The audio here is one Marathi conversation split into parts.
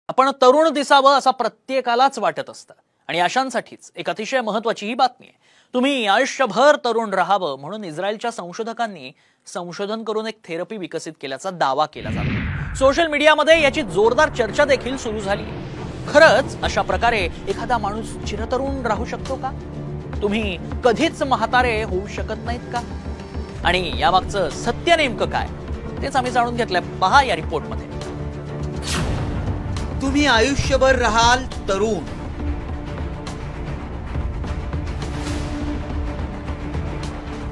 आपण तरुण दिसावं असं प्रत्येकालाच वाटत असतं आणि अशांसाठीच एक अतिशय महत्त्वाची ही बातमी आहे। तुम्ही आयुष्यभर तरुण राहावं म्हणून इस्रायलच्या संशोधकांनी संशोधन करून एक थेरपी विकसित केल्याचा दावा केला जातो। सोशल मीडियामध्ये याची जोरदार चर्चा देखील सुरू झाली। खरंच अशा प्रकारे एखादा माणूस चिरतरुण राहू शकतो का? तुम्ही कधीच म्हातारे होऊ शकत नाहीत का? आणि यामागचं सत्य नेमकं काय तेच आम्ही जाणून घेतलंय, पहा या रिपोर्टमध्ये। तुम्ही आयुष्यभर राहाल तरुण,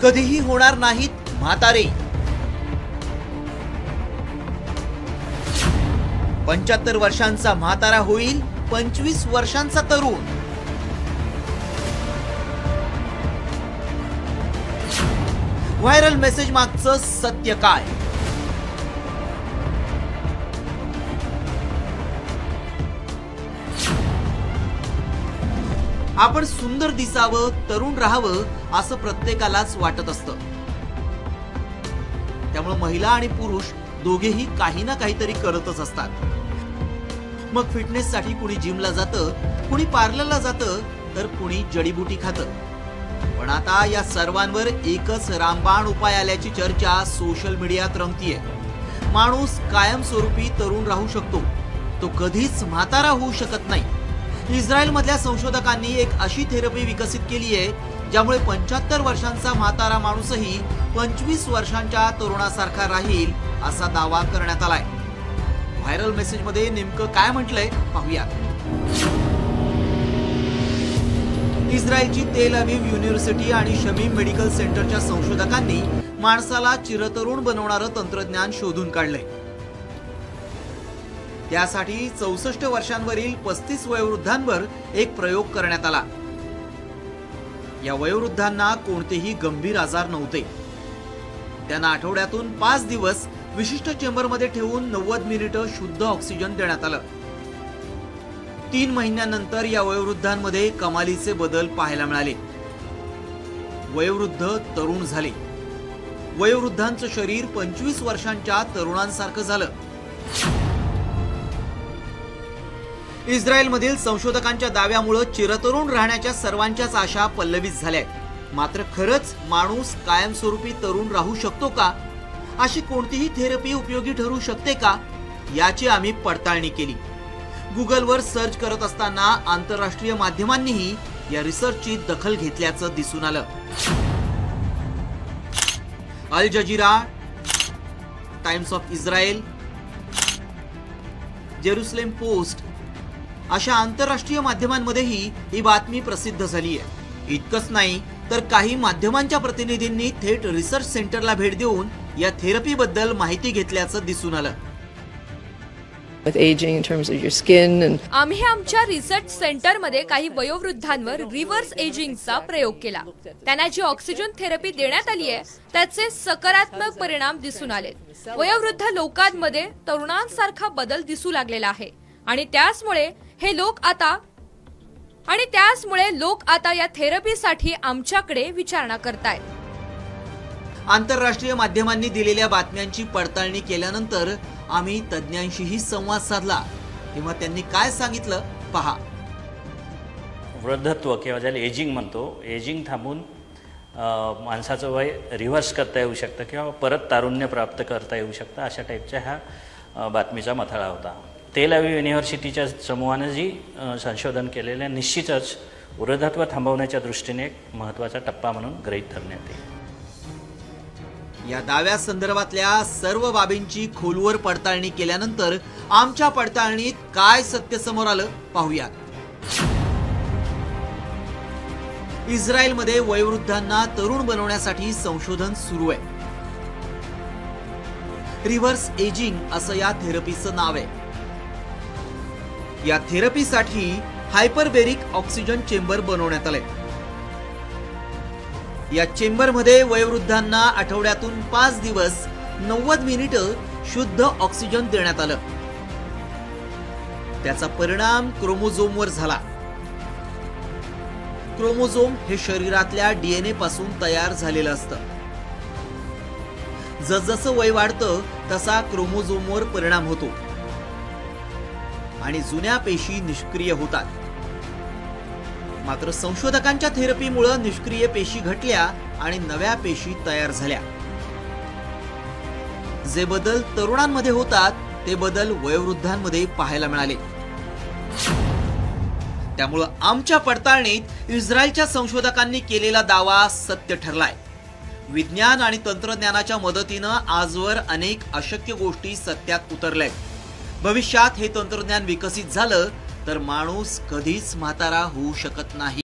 कधीही होणार नाहीत म्हातारे। 75 वर्षांचा म्हातारा होईल 25 वर्षांचा तरुण। व्हायरल मेसेज मागचं सत्य काय? आपण सुंदर दिसावं, तरुण राहावं असं प्रत्येकालाच वाटत असतं। त्यामुळे महिला आणि पुरुष दोघेही काही ना काहीतरी करतच असतात। मग फिटनेस साठी कुणी जिमला जातं, कुणी पार्लरला जातं, तर कुणी जडीबुटी खातं। पण आता या सर्वांवर एकच रामबाण उपाय आल्याची चर्चा सोशल मीडियात रंगतीये। माणूस कायमस्वरूपी तरुण राहू शकतो, तो कधीच म्हातारा होऊ शकत नाही। इस्रायल मधल्या संशोधकांनी एक अशी थेरपी विकसित केली आहे ज्यामुळे 75 वर्षांचा म्हातारा माणूसही 25 वर्षांच्या तरुणासारखा राहील असा दावा करण्यात आलाय। व्हायरल मेसेज मध्ये नेमकं काय म्हटलंय पाहूया। इस्रायलची तेल अवीव युनिव्हर्सिटी आणि शमीम मेडिकल सेंटरच्या संशोधकांनी माणसाला चिरतरुण बनवणारं तंत्रज्ञान शोधून काढलंय। त्यासाठी 64 वर्षांवरील 35 वयोवृद्धांवर एक प्रयोग करण्यात आला। या वयोवृद्धांना कोणतेही गंभीर आजार नव्हते। त्यांना आठवड्यातून 5 दिवस विशिष्ट चेंबरमध्ये ठेवून 90 मिनिटं शुद्ध ऑक्सिजन देण्यात आलं। 3 महिन्यांनंतर या वयोवृद्धांमध्ये कमालीचे बदल पाहायला मिळाले। वयोवृद्ध तरुण झाले। वयोवृद्धांचं शरीर 25 वर्षांच्या तरुणांसारखं झालं। इस्रायलमधील संशोधकांच्या दाव्यामुळे चिरतरुण राहण्याच्या सर्वांच्याच आशा पल्लवित झाल्या। मात्र खरंच माणूस कायमस्वरूपी तरुण राहू शकतो का? अशी कोणतीही थेरपी उपयोगी ठरू शकते का? याची आम्ही पडताळणी केली। गुगलवर सर्च करत असताना आंतरराष्ट्रीय माध्यमांनीही या रिसर्चची दखल घेतल्याचं दिसून आलं। Al Jazeera, Times of Israel, Jerusalem Post अशा आंतरराष्ट्रीय माध्यमांमध्येही ही बातमी प्रसिद्ध झाली आहे। इतकंच नाही तर काही माध्यमांच्या प्रतिनिधींनी थेट रिसर्च सेंटरला भेट देऊन या थेरपी बद्दल माहिती घेतल्याचं दिसून आलं। With aging in terms of your skin and आम्ही आमच्या रिसर्च सेंटरमध्ये काही वयोवृद्धांवर रिव्हर्स एजिंगचा प्रयोग केला। त्यांना जी ऑक्सिजन थेरपी देण्यात आली आहे त्याचे सकारात्मक परिणाम दिसून आले। वयोवृद्ध लोकांमध्ये तरुणांसारखा बदल दिसू लागलेला आहे आणि त्याचमुळे लोक आता या थेरपीसाठी आमच्याकडे विचारणा करतायत। आंतरराष्ट्रीय माध्यमांनी दिलेल्या बातम्यांची पडताळणी केल्यानंतर आम्ही तज्ञांशीही संवाद साधला। तेव्हा त्यांनी काय सांगितलं पहा। वृद्धत्व किंवा ज्याला एजिंग म्हणतो, एजिंग थांबून माणसाचं वय रिव्हर्स करता येऊ शकतं किंवा परत तारुण्य प्राप्त करता येऊ शकतं, अशा टाईपच्या ह्या बातमीचा मथळा होता। तेल अवीव युनिव्हर्सिटीच्या समूहानं जी संशोधन केलेलं निश्चितच वृद्धत्व थांबवण्याच्या दृष्टीने एक महत्त्वाचा टप्पा म्हणून गृहीत धरण्यात येईल। या दाव्या संदर्भातल्या सर्व बाबींची खोलवर पडताळणी केल्यानंतर आमच्या पडताळणीत काय सत्य समोर आलं पाहूया। इस्रायलमध्ये वयोवृद्धांना तरुण बनवण्यासाठी संशोधन सुरू आहे। रिव्हर्स एजिंग असं या थेरपीचं नाव आहे। या थेरपीसाठी हायपरबेरिक ऑक्सिजन चेंबर बनवण्यात आले। या चेंबरमध्ये वयोवृद्धांना आठवड्यातून 5 दिवस 90 मिनिटं शुद्ध ऑक्सिजन देण्यात आलं। त्याचा परिणाम क्रोमोझोमवर झाला। क्रोमोझोम हे शरीरातल्या डीएनए पासून तयार झालेलं असतं। जसजसं वय वाढतं तसा क्रोमोझोमवर परिणाम होतो आणि जुन्या पेशी निष्क्रिय होतात. मात्र संशोधकांच्या थेरपीमुळे निष्क्रिय पेशी घटल्या आणि नव्या पेशी तयार झाल्या. जे बदल तरुणांमध्ये होतात ते बदल वयोवृद्धांमध्ये पाहायला मिळाले. त्यामुळे आमच्या पडताळणीत इस्रायलच्या संशोधकांनी केलेला दावा सत्य ठरलाय. विज्ञान आणि तंत्रज्ञानाच्या मदतीनं आजवर अनेक अशक्य गोष्टी सत्यात उतरल्यात. भविष्यात हे तंत्रज्ञान विकसित झालं तर माणूस कधीच म्हातारा होऊ शकत नाही.